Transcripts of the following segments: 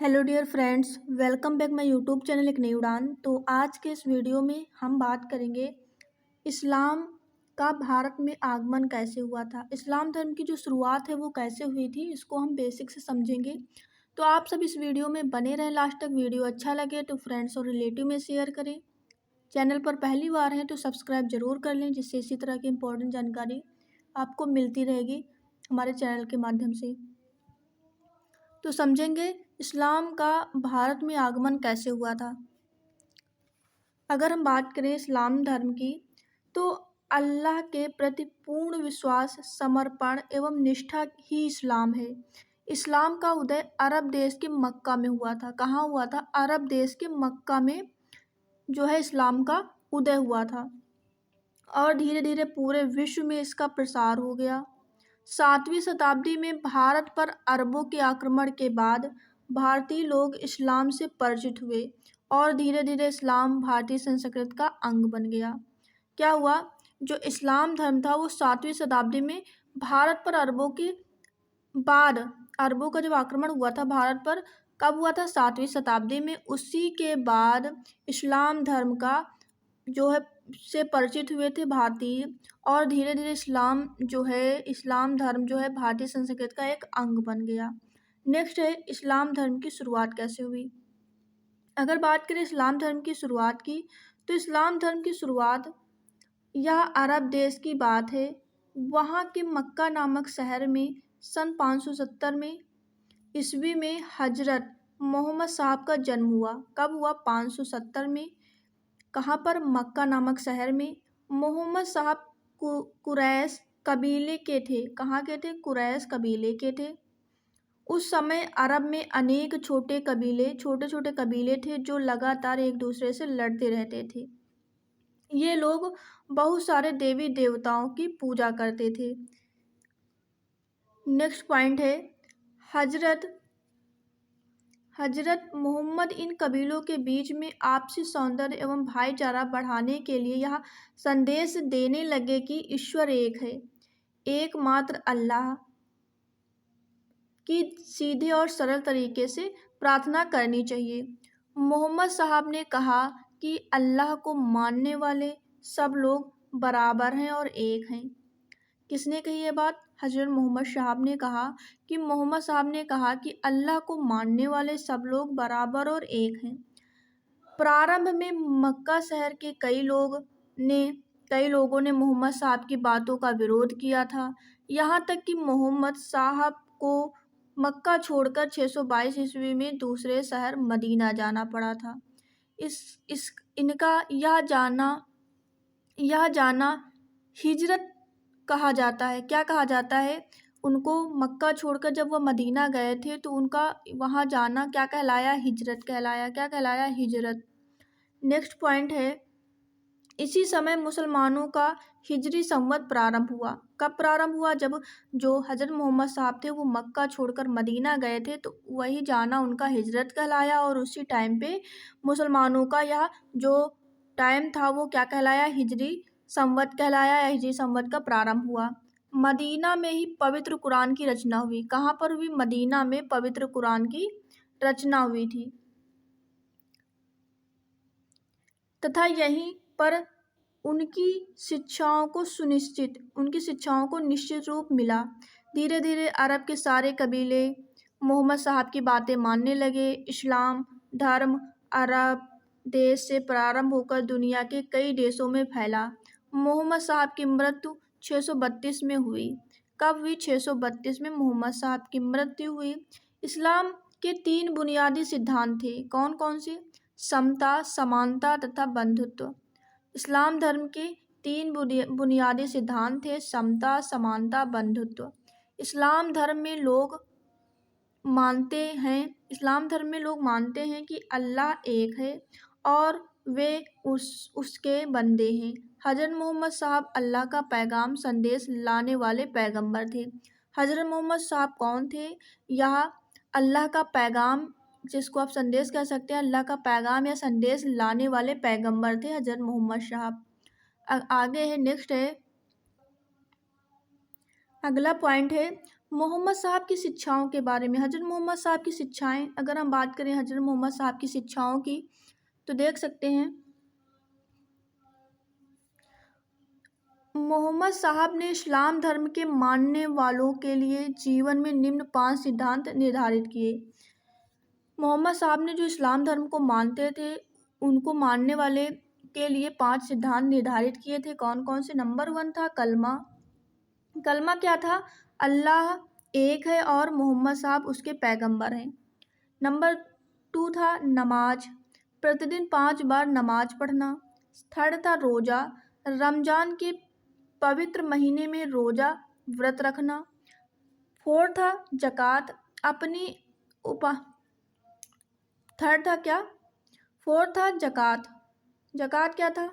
Hello dear friends, welcome back my YouTube channel एक नई उड़ान। तो आज के इस वीडियो में हम बात करेंगे इस्लाम का भारत में आगमन कैसे हुआ था। इस्लाम धर्म की जो शुरुआत है वो कैसे हुई थी, इसको हम बेसिक से समझेंगे। तो आप सब इस वीडियो में बने रहें लास्ट तक। वीडियो अच्छा लगे तो फ्रेंड्स और रिलेटिव में शेयर करें। चैनल पर पहली बार हैं तो सब्सक्राइब ज़रूर कर लें, जिससे इसी तरह की इंपॉर्टेंट जानकारी आपको मिलती रहेगी हमारे चैनल के माध्यम से। तो समझेंगे इस्लाम का भारत में आगमन कैसे हुआ था। अगर हम बात करें इस्लाम धर्म की, तो अल्लाह के प्रति पूर्ण विश्वास, समर्पण एवं निष्ठा ही इस्लाम है। इस्लाम का उदय अरब देश के मक्का में हुआ था। कहाँ हुआ था? अरब देश के मक्का में जो है इस्लाम का उदय हुआ था और धीरे धीरे पूरे विश्व में इसका प्रसार हो गया। 7वीं शताब्दी में भारत पर अरबों के आक्रमण के बाद भारतीय लोग इस्लाम से परिचित हुए और धीरे धीरे इस्लाम भारतीय संस्कृति का अंग बन गया। क्या हुआ? जो इस्लाम धर्म था वो 7वीं शताब्दी में भारत पर अरबों के बाद, अरबों का जब आक्रमण हुआ था भारत पर, कब हुआ था? 7वीं शताब्दी में। उसी के बाद इस्लाम धर्म का जो है से परिचित हुए थे भारतीय, और धीरे धीरे इस्लाम धर्म जो है भारतीय संस्कृति का एक अंग बन गया। नेक्स्ट है इस्लाम धर्म की शुरुआत कैसे हुई। अगर बात करें इस्लाम धर्म की शुरुआत की, तो इस्लाम धर्म की शुरुआत यह अरब देश की बात है। वहाँ के मक्का नामक शहर में सन 570 में ईस्वी में हजरत मोहम्मद साहब का जन्म हुआ। कब हुआ? 570 में। कहाँ पर? मक्का नामक शहर में। मोहम्मद साहब कुरैश कबीले के थे। कहाँ के थे? कुरैश कबीले के थे। उस समय अरब में अनेक छोटे छोटे कबीले थे जो लगातार एक दूसरे से लड़ते रहते थे। ये लोग बहुत सारे देवी देवताओं की पूजा करते थे। नेक्स्ट पॉइंट है हजरत मोहम्मद इन कबीलों के बीच में आपसी सौंदर्य एवं भाईचारा बढ़ाने के लिए यह संदेश देने लगे कि ईश्वर एक है, एकमात्र अल्लाह की सीधे और सरल तरीके से प्रार्थना करनी चाहिए। मोहम्मद साहब ने कहा कि अल्लाह को मानने वाले सब लोग बराबर हैं और एक हैं। किसने कही ये बात? हजरत मोहम्मद साहब ने कहा कि अल्लाह को मानने वाले सब लोग बराबर और एक हैं। प्रारंभ में मक्का शहर के कई लोगों ने मोहम्मद साहब की बातों का विरोध किया था। यहाँ तक कि मोहम्मद साहब को मक्का छोड़कर 622 ईस्वी में दूसरे शहर मदीना जाना पड़ा था। इनका यह जाना हिजरत कहा जाता है। क्या कहा जाता है? उनको मक्का छोड़कर जब वह मदीना गए थे तो उनका वहाँ जाना क्या कहलाया? हिजरत कहलाया। क्या कहलाया? हिजरत। नेक्स्ट पॉइंट है, इसी समय मुसलमानों का हिजरी संवत प्रारंभ हुआ। कब प्रारंभ हुआ? जब जो हजरत मोहम्मद साहब थे वो मक्का छोड़कर मदीना गए थे तो वही जाना उनका हिजरत कहलाया, और उसी टाइम पे मुसलमानों का यह जो टाइम था वो क्या कहलाया? हिजरी संवत कहलाया, या हिजरी संवत का प्रारंभ हुआ। मदीना में ही पवित्र कुरान की रचना हुई। कहाँ पर हुई? मदीना में पवित्र कुरान की रचना हुई थी तथा यहीं पर उनकी शिक्षाओं को निश्चित रूप मिला। धीरे धीरे अरब के सारे कबीले मोहम्मद साहब की बातें मानने लगे। इस्लाम धर्म अरब देश से प्रारंभ होकर दुनिया के कई देशों में फैला। मोहम्मद साहब की मृत्यु 632 में हुई। कब हुई? 632 में मोहम्मद साहब की मृत्यु हुई। इस्लाम के 3 बुनियादी सिद्धांत थे। कौन कौन से? समता, समानता तथा बंधुत्व। इस्लाम धर्म के 3 बुनियादी सिद्धांत थे: समता, समानता, बंधुत्व। इस्लाम धर्म में लोग मानते हैं कि अल्लाह एक है और वे उसके बंदे हैं। हजरत मोहम्मद साहब अल्लाह का पैगाम संदेश लाने वाले पैगंबर थे। हजरत मोहम्मद साहब कौन थे? यह अल्लाह का पैगाम, जिसको आप संदेश कह सकते हैं, अल्लाह का पैगाम या संदेश लाने वाले पैगंबर थे हजरत मोहम्मद साहब। आगे है, नेक्स्ट है, अगला पॉइंट है मोहम्मद साहब की शिक्षाओं के बारे में, हज़रत मोहम्मद साहब की शिक्षाएं, अगर हम बात करें हज़रत मोहम्मद साहब की शिक्षाओं की, तो देख सकते हैं मोहम्मद साहब ने इस्लाम धर्म के मानने वालों के लिए जीवन में निम्न 5 सिद्धांत निर्धारित किए। मोहम्मद साहब ने जो इस्लाम धर्म को मानते थे, उनको मानने वाले के लिए 5 सिद्धांत निर्धारित किए थे। कौन कौन से? नंबर 1 था कलमा। कलमा क्या था? अल्लाह एक है और मोहम्मद साहब उसके पैगंबर हैं। नंबर 2 था नमाज, प्रतिदिन 5 बार नमाज पढ़ना। थर्ड था रोज़ा, रमज़ान के पवित्र महीने में रोज़ा व्रत रखना। फोर्थ था ज़कात, अपनी उपा थर्ड था क्या? फोर्थ था ज़कात। ज़कात क्या था?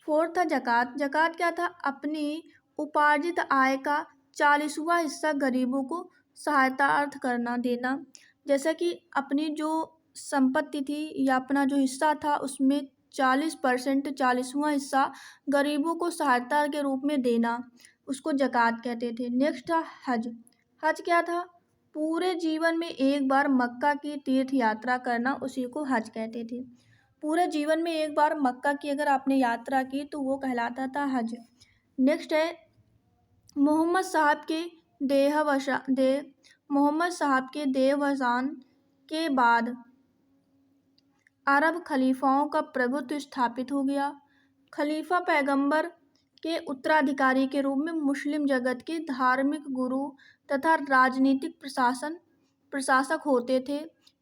फोर्थ था ज़कात। ज़कात क्या था? अपनी उपार्जित आय का 40वां हिस्सा गरीबों को सहायतार्थ करना देना। जैसा कि अपनी जो संपत्ति थी या अपना जो हिस्सा था, उसमें 40% 40वां हिस्सा गरीबों को सहायता के रूप में देना, उसको ज़कात कहते थे। नेक्स्ट था हज। हज क्या था? पूरे जीवन में एक बार मक्का की तीर्थ यात्रा करना, उसी को हज कहते थे। पूरे जीवन में एक बार मक्का की अगर आपने यात्रा की तो वो कहलाता था हज। नेक्स्ट है मोहम्मद साहब के मोहम्मद साहब के देहावसान के बाद अरब खलीफाओं का प्रभुत्व स्थापित हो गया। खलीफा पैगंबर के उत्तराधिकारी के रूप में मुस्लिम जगत के धार्मिक गुरु तथा राजनीतिक प्रशासक होते थे।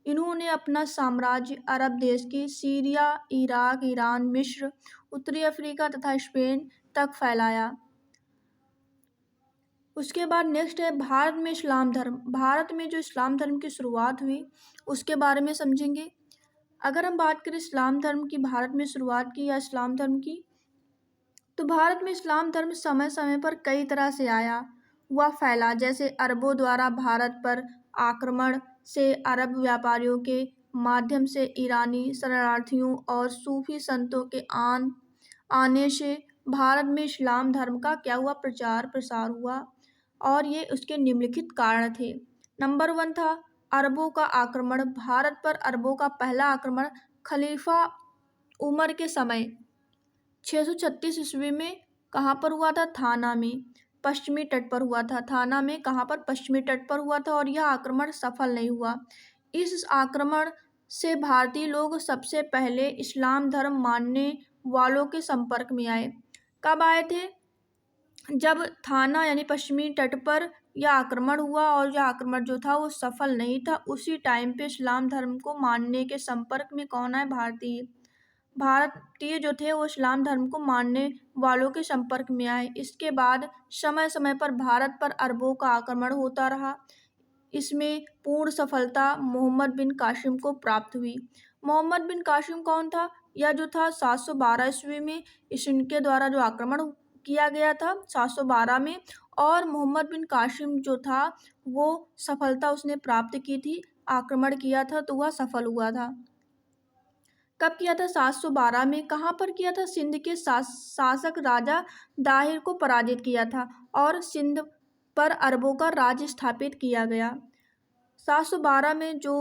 इन्होंने अपना साम्राज्य अरब देश के सीरिया, इराक, ईरान, मिस्र, उत्तरी अफ्रीका तथा स्पेन तक फैलाया। उसके बाद नेक्स्ट है भारत में इस्लाम धर्म। भारत में जो इस्लाम धर्म की शुरुआत हुई उसके बारे में समझेंगे। अगर हम बात करें इस्लाम धर्म की, भारत में शुरुआत की या इस्लाम धर्म की, तो भारत में इस्लाम धर्म समय समय पर कई तरह से आया हुआ फैला। जैसे अरबों द्वारा भारत पर आक्रमण से अरब व्यापारियों के माध्यम से ईरानी शरणार्थियों और सूफी संतों के आने से भारत में इस्लाम धर्म का क्या हुआ? प्रचार प्रसार हुआ। और ये उसके निम्नलिखित कारण थे। नंबर 1 था अरबों का आक्रमण। भारत पर अरबों का पहला आक्रमण खलीफा उमर के समय 636 ईस्वी में कहाँ पर हुआ था? थाना में, पश्चिमी तट पर हुआ था। थाना में कहाँ पर? पश्चिमी तट पर हुआ था और यह आक्रमण सफल नहीं हुआ। इस आक्रमण से भारतीय लोग सबसे पहले इस्लाम धर्म मानने वालों के संपर्क में आए। कब आए थे? जब थाना यानी पश्चिमी तट पर यह आक्रमण हुआ और यह आक्रमण जो था वो सफल नहीं था। उसी टाइम पे इस्लाम धर्म को मानने के संपर्क में कौन आए? भारतीय जो थे वो इस्लाम धर्म को मानने वालों के संपर्क में आए। इसके बाद समय समय पर भारत पर अरबों का आक्रमण होता रहा। इसमें पूर्ण सफलता मोहम्मद बिन कासिम को प्राप्त हुई। मोहम्मद बिन कासिम कौन था? यह जो था 712 ईस्वी में इनके द्वारा जो आक्रमण किया गया था 712 में, और मोहम्मद बिन कासिम जो था वो सफलता उसने प्राप्त की थी। आक्रमण किया था तो वह सफल हुआ था। कब किया था? 712 में। कहाँ पर किया था? सिंध के शासक राजा दाहिर को पराजित किया था और सिंध पर अरबों का राज स्थापित किया गया। 712 में जो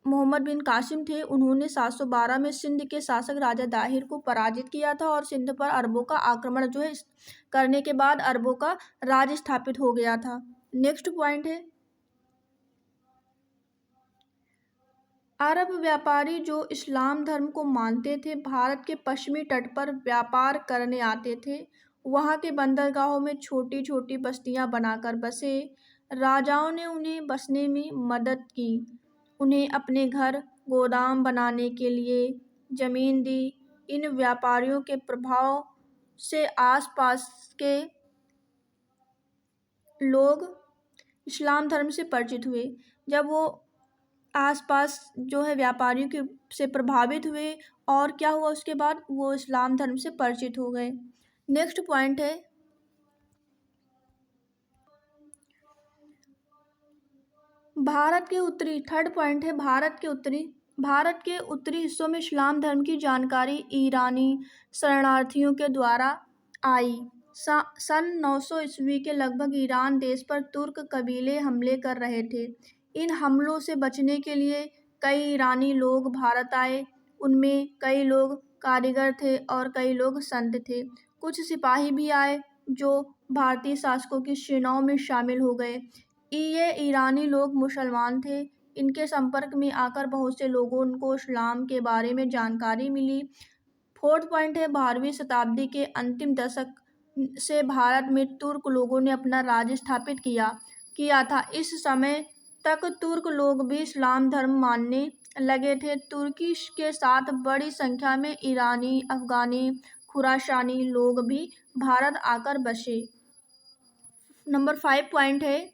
मोहम्मद बिन कासिम थे, उन्होंने 712 में सिंध के शासक राजा दाहिर को पराजित किया था और सिंध पर अरबों का आक्रमण जो है करने के बाद अरबों का राज स्थापित हो गया था। नेक्स्ट पॉइंट है अरब व्यापारी जो इस्लाम धर्म को मानते थे, भारत के पश्चिमी तट पर व्यापार करने आते थे। वहाँ के बंदरगाहों में छोटी छोटी बस्तियाँ बनाकर बसे। राजाओं ने उन्हें बसने में मदद की, उन्हें अपने घर गोदाम बनाने के लिए ज़मीन दी। इन व्यापारियों के प्रभाव से आसपास के लोग इस्लाम धर्म से परिचित हुए। जब वो आसपास जो है व्यापारियों के से प्रभावित हुए और क्या हुआ उसके बाद? वो इस्लाम धर्म से परिचित हो गए। नेक्स्ट पॉइंट है भारत के उत्तरी, थर्ड पॉइंट है भारत के उत्तरी भारत के उत्तरी हिस्सों में इस्लाम धर्म की जानकारी ईरानी शरणार्थियों के द्वारा आई। सन 900 ईस्वी के लगभग ईरान देश पर तुर्क कबीले हमले कर रहे थे। इन हमलों से बचने के लिए कई ईरानी लोग भारत आए। उनमें कई लोग कारीगर थे और कई लोग संत थे। कुछ सिपाही भी आए जो भारतीय शासकों की सेनाओं में शामिल हो गए। ये ईरानी लोग मुसलमान थे। इनके संपर्क में आकर बहुत से लोगों को इस्लाम के बारे में जानकारी मिली। फोर्थ पॉइंट है, 12वीं शताब्दी के अंतिम दशक से भारत में तुर्क लोगों ने अपना राज स्थापित किया था। इस समय तक तुर्क लोग भी इस्लाम धर्म मानने लगे थे। तुर्की के साथ बड़ी संख्या में ईरानी, अफगानी, खुरासानी लोग भी भारत आकर बसे। नंबर 5 पॉइंट है,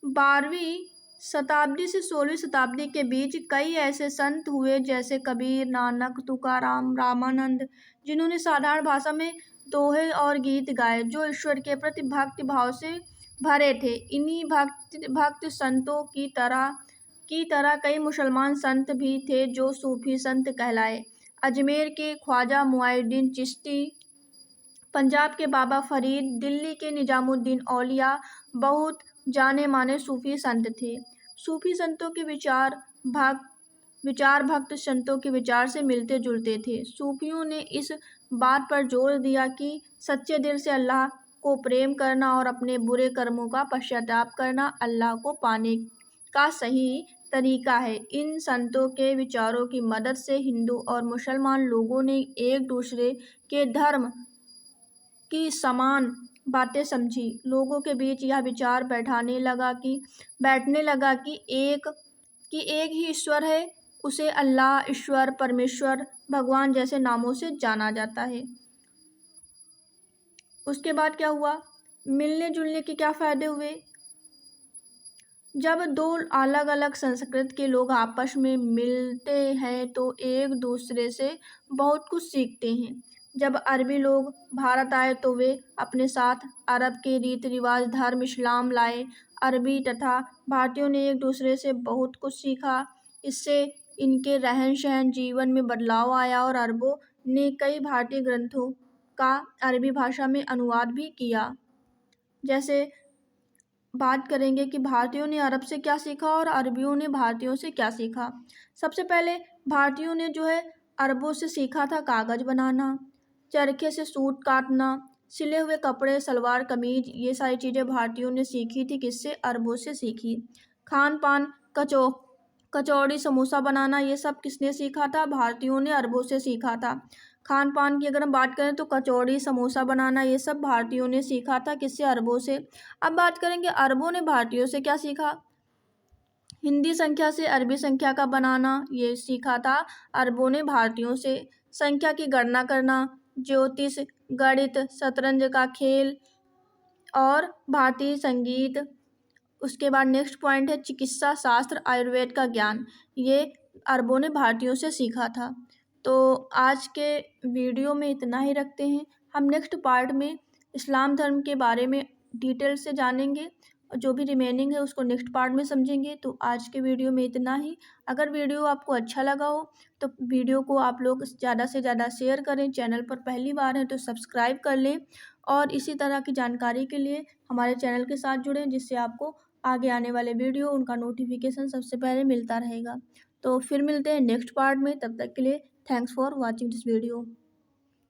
12वीं शताब्दी से 16वीं शताब्दी के बीच कई ऐसे संत हुए जैसे कबीर, नानक, तुकाराम, रामानंद, जिन्होंने साधारण भाषा में दोहे और गीत गाए जो ईश्वर के प्रति भक्ति भाव से भरे थे। इन्हीं भक्त संतों की तरह कई मुसलमान संत भी थे जो सूफी संत कहलाए। अजमेर के ख्वाजा मुइनुद्दीन चिश्ती, पंजाब के बाबा फरीद, दिल्ली के निजामुद्दीन औलिया बहुत जाने माने सूफी संत थे। सूफी संतों के विचार भक्त संतों के विचार से मिलते जुलते थे। सूफियों ने इस बात पर जोर दिया कि सच्चे दिल से अल्लाह को प्रेम करना और अपने बुरे कर्मों का पश्चाताप करना अल्लाह को पाने का सही तरीका है। इन संतों के विचारों की मदद से हिंदू और मुसलमान लोगों ने एक दूसरे के धर्म की समान बातें समझी। लोगों के बीच यह विचार बैठने लगा कि एक ही ईश्वर है। उसे अल्लाह, ईश्वर, परमेश्वर, भगवान जैसे नामों से जाना जाता है। उसके बाद क्या हुआ? मिलने जुलने के क्या फायदे हुए? जब दो अलग अलग संस्कृति के लोग आपस में मिलते हैं तो एक दूसरे से बहुत कुछ सीखते हैं। जब अरबी लोग भारत आए तो वे अपने साथ अरब के रीति रिवाज, धर्म, इस्लाम लाए। अरबी तथा भारतीयों ने एक दूसरे से बहुत कुछ सीखा। इससे इनके रहन सहन, जीवन में बदलाव आया और अरबों ने कई भारतीय ग्रंथों का अरबी भाषा में अनुवाद भी किया। जैसे बात करेंगे कि भारतीयों ने अरब से क्या सीखा और अरबियों ने भारतीयों से क्या सीखा। सबसे पहले भारतीयों ने जो है अरबों से सीखा था कागज़ बनाना, चरखे से सूत काटना, सिले हुए कपड़े, सलवार कमीज, ये सारी चीज़ें भारतीयों ने सीखी थी। किससे? अरबों से सीखी। खान पान, कचौड़ी, समोसा बनाना, ये सब किसने सीखा था? भारतीयों ने अरबों से सीखा था। खान पान की अगर हम बात करें तो कचौड़ी, समोसा बनाना, ये सब भारतीयों ने सीखा था। किससे? अरबों से। अब बात करेंगे अरबों ने भारतीयों से क्या सीखा। हिंदी संख्या से अरबी संख्या का बनाना, ये सीखा था अरबों ने भारतीयों से। संख्या की गणना करना, ज्योतिष, गणित, शतरंज का खेल और भारतीय संगीत। उसके बाद नेक्स्ट पॉइंट है चिकित्सा शास्त्र, आयुर्वेद का ज्ञान, ये अरबों ने भारतीयों से सीखा था। तो आज के वीडियो में इतना ही रखते हैं। हम नेक्स्ट पार्ट में इस्लाम धर्म के बारे में डिटेल से जानेंगे और जो भी रिमेनिंग है उसको नेक्स्ट पार्ट में समझेंगे। तो आज के वीडियो में इतना ही। अगर वीडियो आपको अच्छा लगा हो तो वीडियो को आप लोग ज़्यादा से ज़्यादा शेयर करें। चैनल पर पहली बार है तो सब्सक्राइब कर लें और इसी तरह की जानकारी के लिए हमारे चैनल के साथ जुड़ें, जिससे आपको आगे आने वाले वीडियो उनका नोटिफिकेशन सबसे पहले मिलता रहेगा। तो फिर मिलते हैं नेक्स्ट पार्ट में। तब तक के लिए thanks for watching this video.